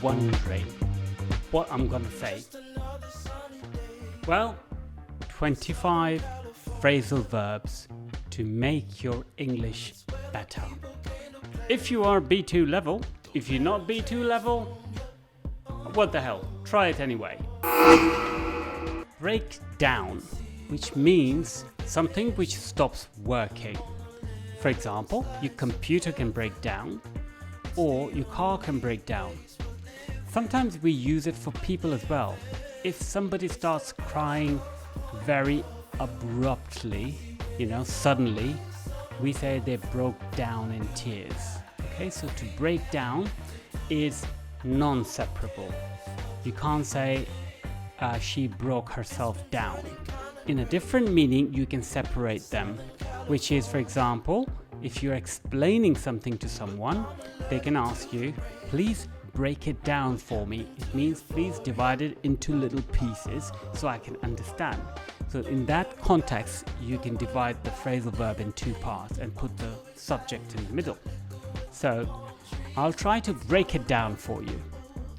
wondering what I'm gonna say. Well, 25 phrasal verbs to make your English better. If you are B2 level, if you're not B2 level, what the hell, try it anyway. Break down, which means something which stops working. For example, your computer can break down, or your car can break down. Sometimes we use it for people as well. If somebody starts crying very abruptly, suddenly, we say they broke down in tears. Okay, so to break down is non-separable. You can't say she broke herself down. In a different meaning, you can separate them, which is, for example, if you're explaining something to someone, they can ask you, please break it down for me. It means please divide it into little pieces so I can understand. So in that context, you can divide the phrasal verb in two parts and put the subject in the middle. So I'll try to break it down for you.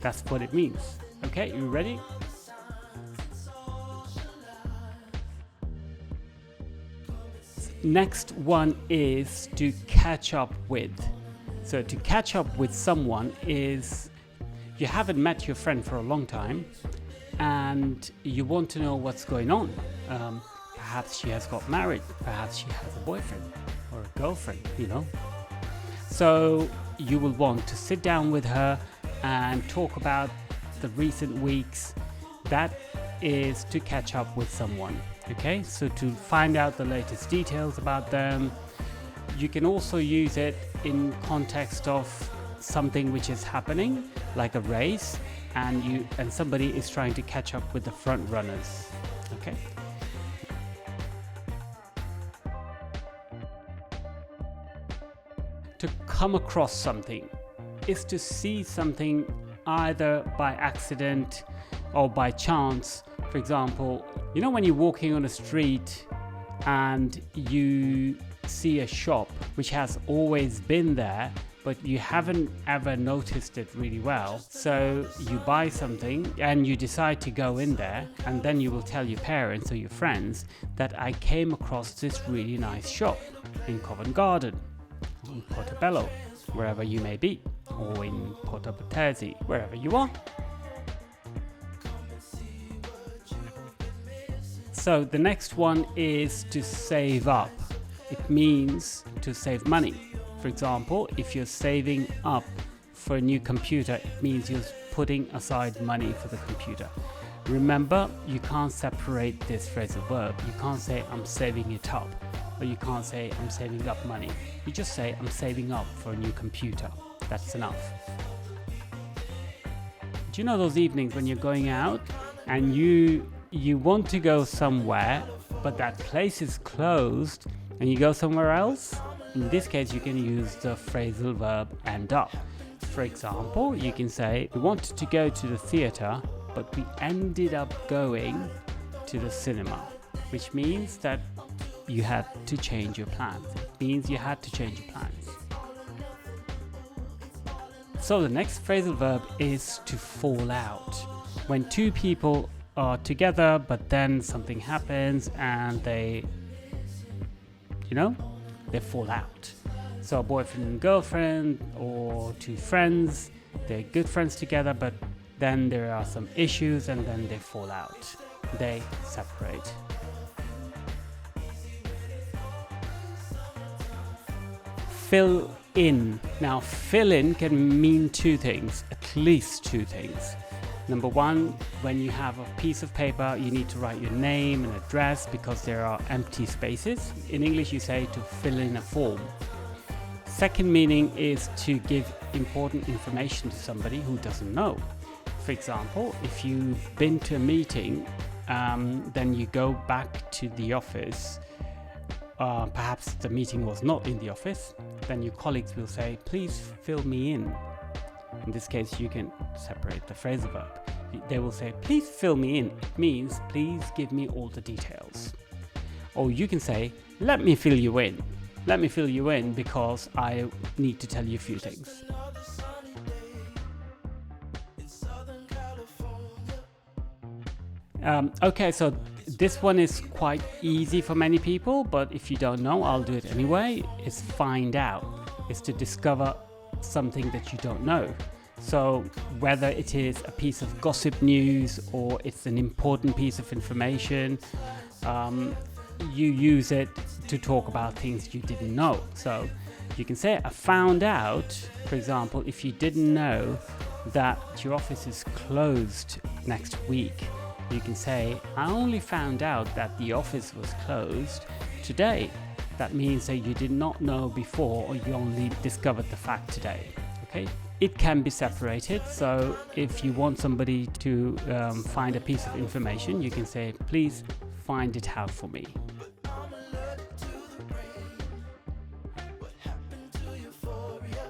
That's what it means. Okay, you ready? Next one is to catch up with. So to catch up with someone is you haven't met your friend for a long time and you want to know what's going on. Perhaps she has got married, perhaps she has a boyfriend or a girlfriend, So you will want to sit down with her and talk about the recent weeks. That is to catch up with someone. Okay, so to find out the latest details about them. You can also use it in context of something which is happening, like a race, and somebody is trying to catch up with the front runners. Okay. To come across something is to see something either by accident or by chance. For example, when you're walking on a street and you see a shop which has always been there, but you haven't ever noticed it really well. So you buy something and you decide to go in there, and then you will tell your parents or your friends that I came across this really nice shop in Covent Garden, in Portobello, wherever you may be, or in Portabatesi, wherever you are. So the next one is to save up. It means to save money. For example, if you're saving up for a new computer, it means you're putting aside money for the computer. Remember, you can't separate this phrasal verb. You can't say I'm saving it up, or you can't say I'm saving up money. You just say I'm saving up for a new computer. That's enough. Do you know those evenings when you're going out and you want to go somewhere, but that place is closed and you go somewhere else? In this case, you can use the phrasal verb end up. For example, you can say, we wanted to go to the theater, but we ended up going to the cinema, which means that you had to change your plans. It means you had to change your plans. So the next phrasal verb is to fall out. When two people are together, but then something happens and they fall out. So a boyfriend and girlfriend, or two friends, they're good friends together, but then there are some issues and then they fall out. They separate. Fill in. Now, fill in can mean two things, at least two things. Number one, when you have a piece of paper, you need to write your name and address because there are empty spaces. In English, you say to fill in a form. Second meaning is to give important information to somebody who doesn't know. For example, if you've been to a meeting, then you go back to the office. Perhaps the meeting was not in the office. Then your colleagues will say, please fill me in. In this case, you can separate the phrasal verb. They will say, please fill me in. It means, please give me all the details. Or you can say, let me fill you in. Let me fill you in because I need to tell you a few things. Okay, so this one is quite easy for many people, but if you don't know, I'll do it anyway. It's find out. It's to discover something that you don't know. So whether it is a piece of gossip news or it's an important piece of information, you use it to talk about things you didn't know. So you can say, I found out, for example, if you didn't know that your office is closed next week, you can say, I only found out that the office was closed today. That means that you did not know before, or you only discovered the fact today. Okay? It can be separated. So if you want somebody to find a piece of information, you can say, please find it out for me.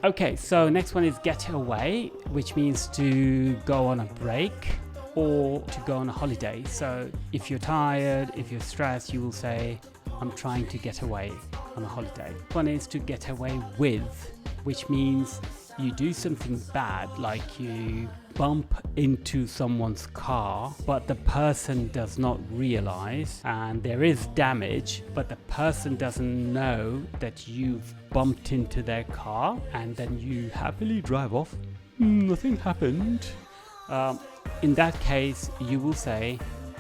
Okay, so next one is get away, which means to go on a break or to go on a holiday. So if you're tired, if you're stressed, you will say, I'm trying to get away on a holiday. One is to get away with, which means you do something bad, like you bump into someone's car, but the person does not realize, and there is damage, but the person doesn't know that you've bumped into their car, and then you happily drive off. Nothing happened. In that case, you will say,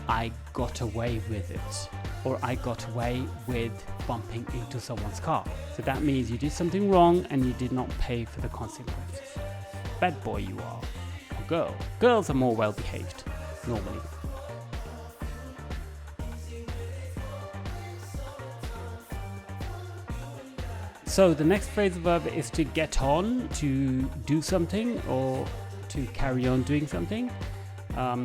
I got away with it, or I got away with bumping into someone's car. So that means you did something wrong and you did not pay for the consequences. Bad boy you are, or girl. Girls are more well behaved, normally. So the next phrasal verb is to get on, to do something, or to carry on doing something.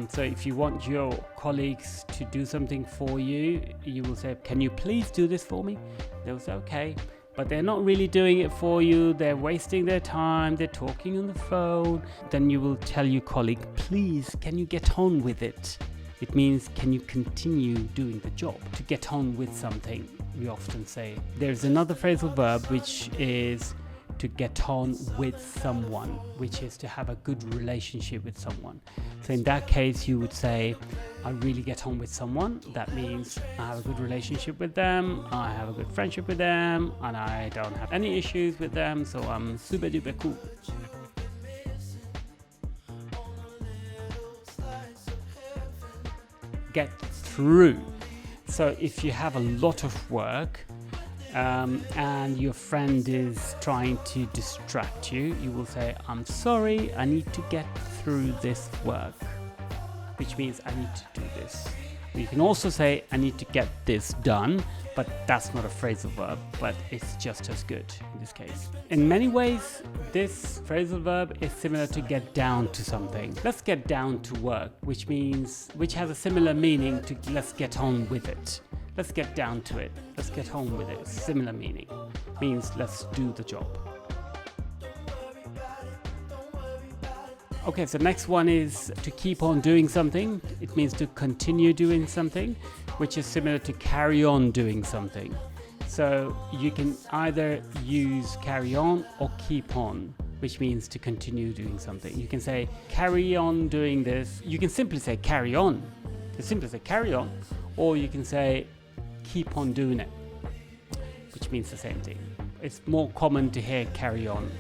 So if you want your colleagues to do something for you, you will say, can you please do this for me? They'll say, okay, but they're not really doing it for you. They're wasting their time. They're talking on the phone. Then you will tell your colleague, please, can you get on with it? It means, can you continue doing the job? To get on with something, we often say. There's another phrasal verb, which is to get on with someone, which is to have a good relationship with someone. So in that case, you would say, I really get on with someone. That means I have a good relationship with them, I have a good friendship with them, and I don't have any issues with them, so I'm super duper cool. Get through. So if you have a lot of work, and your friend is trying to distract you, you will say, I'm sorry, I need to get through this work, which means I need to do this. You can also say, I need to get this done, but that's not a phrasal verb, but it's just as good in this case. In many ways, this phrasal verb is similar to get down to something. Let's get down to work, which has a similar meaning to let's get on with it. Let's get down to it. Let's get on with it. Similar meaning. Means let's do the job. Okay, so next one is to keep on doing something. It means to continue doing something, which is similar to carry on doing something. So you can either use carry on or keep on, which means to continue doing something. You can say carry on doing this. You can simply say carry on. You simply say carry on, or you can say keep on doing it, which means the same thing. It's more common to hear carry on.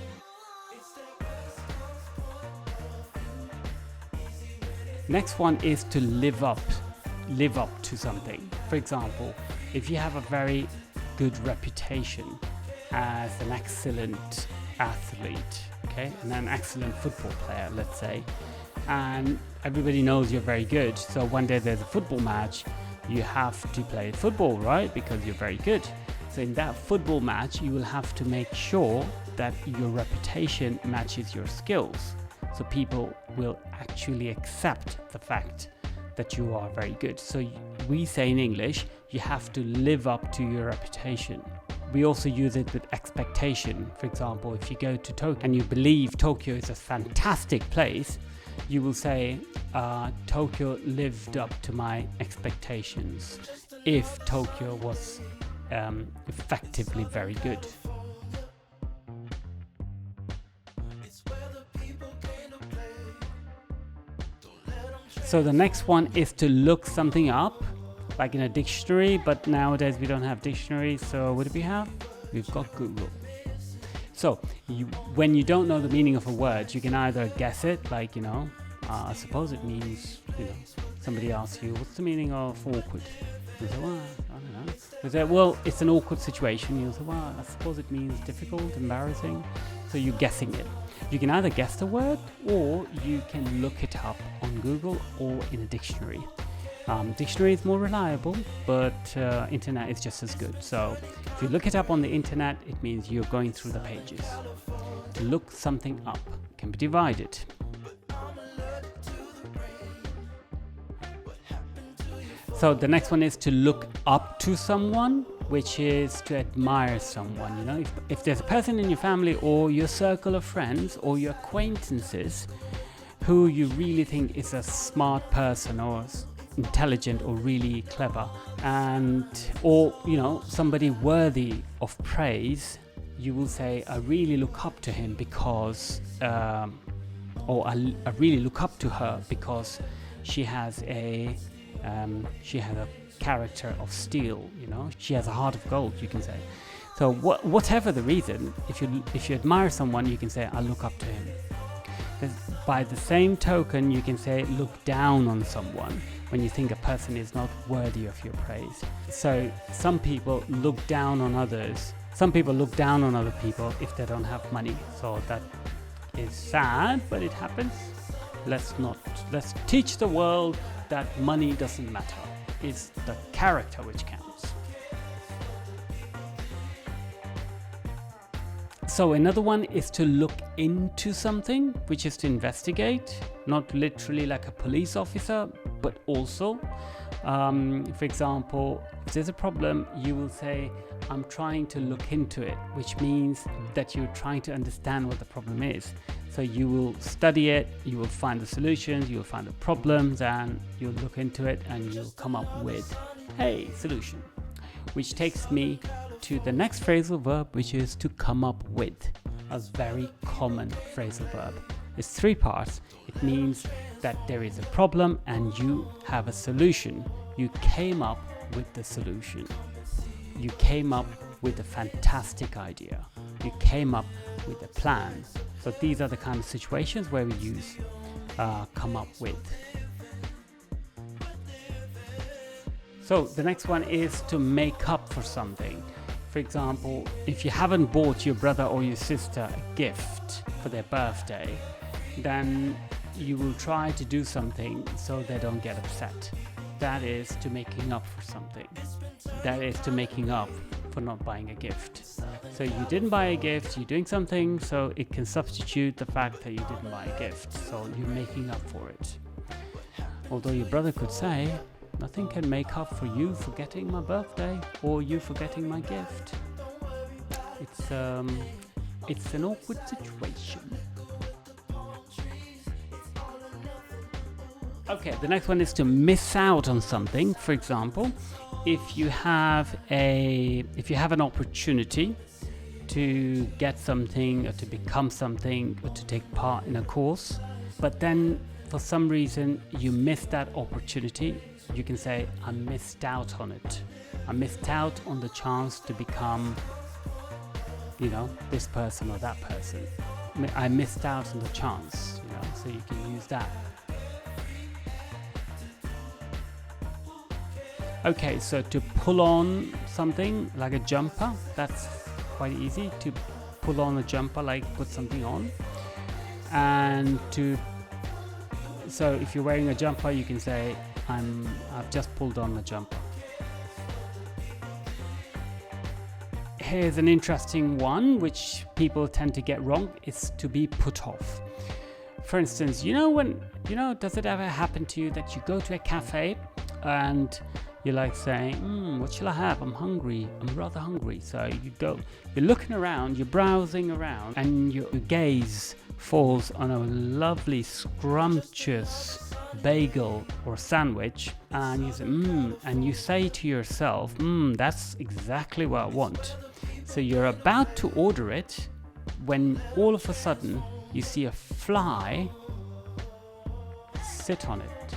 Next one is to live up to something. For example, if you have a very good reputation as an excellent athlete, okay, and an excellent football player, let's say, and everybody knows you're very good, so one day there's a football match, you have to play football, right? Because you're very good. So in that football match, you will have to make sure that your reputation matches your skills. So people will actually accept the fact that you are very good. So we say in English, you have to live up to your reputation. We also use it with expectation. For example, if you go to Tokyo and you believe Tokyo is a fantastic place, you will say, Tokyo lived up to my expectations, if Tokyo was effectively very good. So the next one is to look something up, like in a dictionary, but nowadays we don't have dictionaries, so what do we have? We've got Google. So when you don't know the meaning of a word, you can either guess it, like, I suppose it means, somebody asks you, what's the meaning of awkward? You say, well, I don't know. You say, well, it's an awkward situation. You say, well, I suppose it means difficult, embarrassing. So you're guessing it. You can either guess the word, or you can look it up on Google or in a dictionary. Dictionary is more reliable, but internet is just as good. So if you look it up on the internet, it means you're going through the pages. To look something up can be divided. So the next one is to look up to someone, which is to admire someone. If there's a person in your family or your circle of friends or your acquaintances who you really think is a smart person or intelligent or really clever, or somebody worthy of praise, you will say, I really look up to him because or I really look up to her because she has a character of steel, she has a heart of gold, you can say. So whatever the reason, if you admire someone, you can say, I look up to him. By the same token, you can say look down on someone when you think a person is not worthy of your praise. So some people look down on others. Some people look down on other people if they don't have money. So that is sad, but it happens. Let's teach the world that money doesn't matter. It's the character which counts. So another one is to look into something, which is to investigate, not literally like a police officer, but also, for example, if there's a problem, you will say, I'm trying to look into it, which means that you're trying to understand what the problem is. So you will study it, you will find the solutions, you will find the problems, and you'll look into it and you'll come up with a solution. Which takes me to the next phrasal verb, which is to come up with. A very common phrasal verb. It's 3 parts. It means that there is a problem and you have a solution. You came up with the solution. You came up with a fantastic idea. You came up with a plan. So these are the kind of situations where we use come up with. So the next one is to make up for something. For example, if you haven't bought your brother or your sister a gift for their birthday, then you will try to do something so they don't get upset. That is to making up for something. That is to making up for not buying a gift. So you didn't buy a gift, you're doing something, so it can substitute the fact that you didn't buy a gift. So you're making up for it. Although your brother could say, nothing can make up for you forgetting my birthday or you forgetting my gift. It's an awkward situation. Okay, the next one is to miss out on something. For example, if you have an opportunity to get something or to become something or to take part in a course, but then for some reason you missed that opportunity, you can say, I missed out on it. I missed out on the chance to become, this person or that person. I missed out on the chance, so you can use that. Okay, so to pull on something like a jumper, that's quite easy. To pull on a jumper, like put something on. And so if you're wearing a jumper, you can say, I've just pulled on a jumper. Here's an interesting one, which people tend to get wrong. It's to be put off. For instance, does it ever happen to you that you go to a cafe and you're like saying, what shall I have? I'm hungry. I'm rather hungry. So you're looking around, you're browsing around, and your gaze falls on a lovely, scrumptious bagel or sandwich, and you say, and you say to yourself, that's exactly what I want. So you're about to order it when all of a sudden you see a fly sit on it.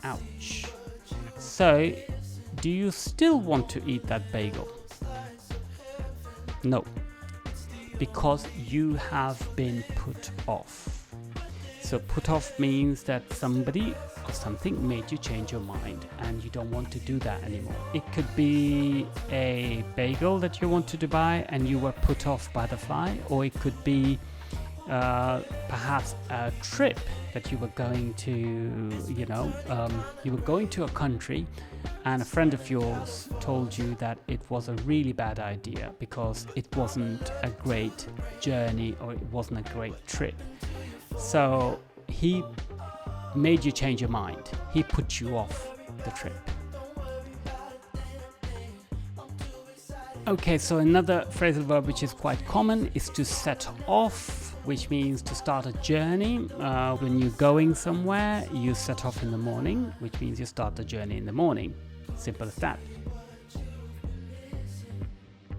Ouch. So, do you still want to eat that bagel? No, because you have been put off. So put off means that somebody or something made you change your mind and you don't want to do that anymore. It could be a bagel that you wanted to buy and you were put off by the fly, or it could be perhaps a trip that you were going to, you were going to a country and a friend of yours told you that it was a really bad idea because it wasn't a great journey or it wasn't a great trip. So he made you change your mind. He put you off the trip. Okay, so another phrasal verb which is quite common is to set off, which means to start a journey. When you're going somewhere, you set off in the morning, which means you start the journey in the morning. Simple as that.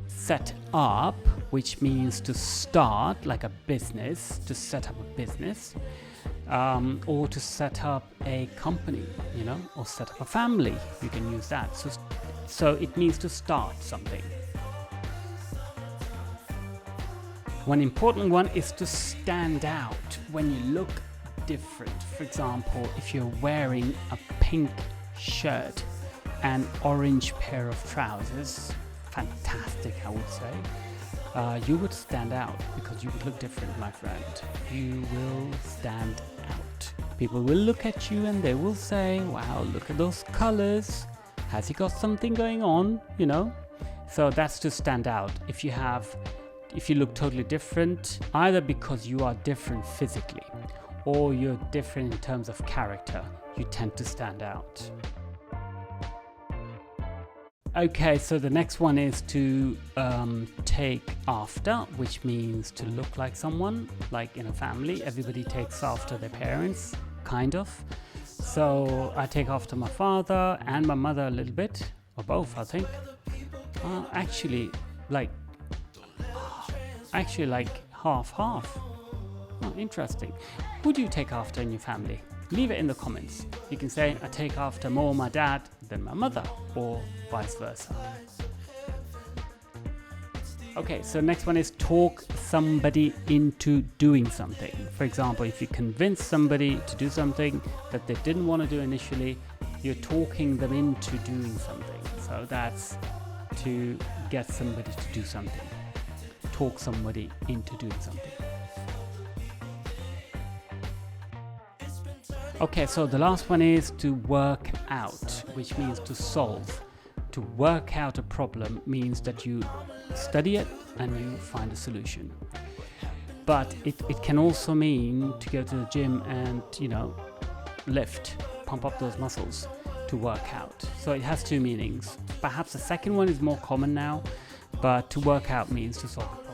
Set up, which means to start, like a business, to set up a business, or to set up a company, or set up a family. You can use that. So it means to start something. One important one is to stand out when you look different. For example, if you're wearing a pink shirt and orange pair of trousers, fantastic, I would say, you would stand out because you would look different, my friend. You will stand out. People will look at you and they will say, wow, look at those colors. Has he got something going on? So that's to stand out. If you look totally different, either because you are different physically or you're different in terms of character, you tend to stand out. Okay, so the next one is to take after, which means to look like someone. Like in a family, everybody takes after their parents, kind of. So I take after my father and my mother a little bit, or both, I think. Actually, half. Oh, interesting. Who do you take after in your family? Leave it in the comments. You can say, I take after more my dad than my mother, or vice versa. Okay, so next one is talk somebody into doing something. For example, if you convince somebody to do something that they didn't want to do initially, you're talking them into doing something. So that's to get somebody to do something. Talk somebody into doing something. Okay, so the last one is to work out, which means to solve. To work out a problem means that you study it and you find a solution. But it can also mean to go to the gym and, lift, pump up those muscles to work out. So it has two meanings. Perhaps the second one is more common now, but to work out means to solve a problem.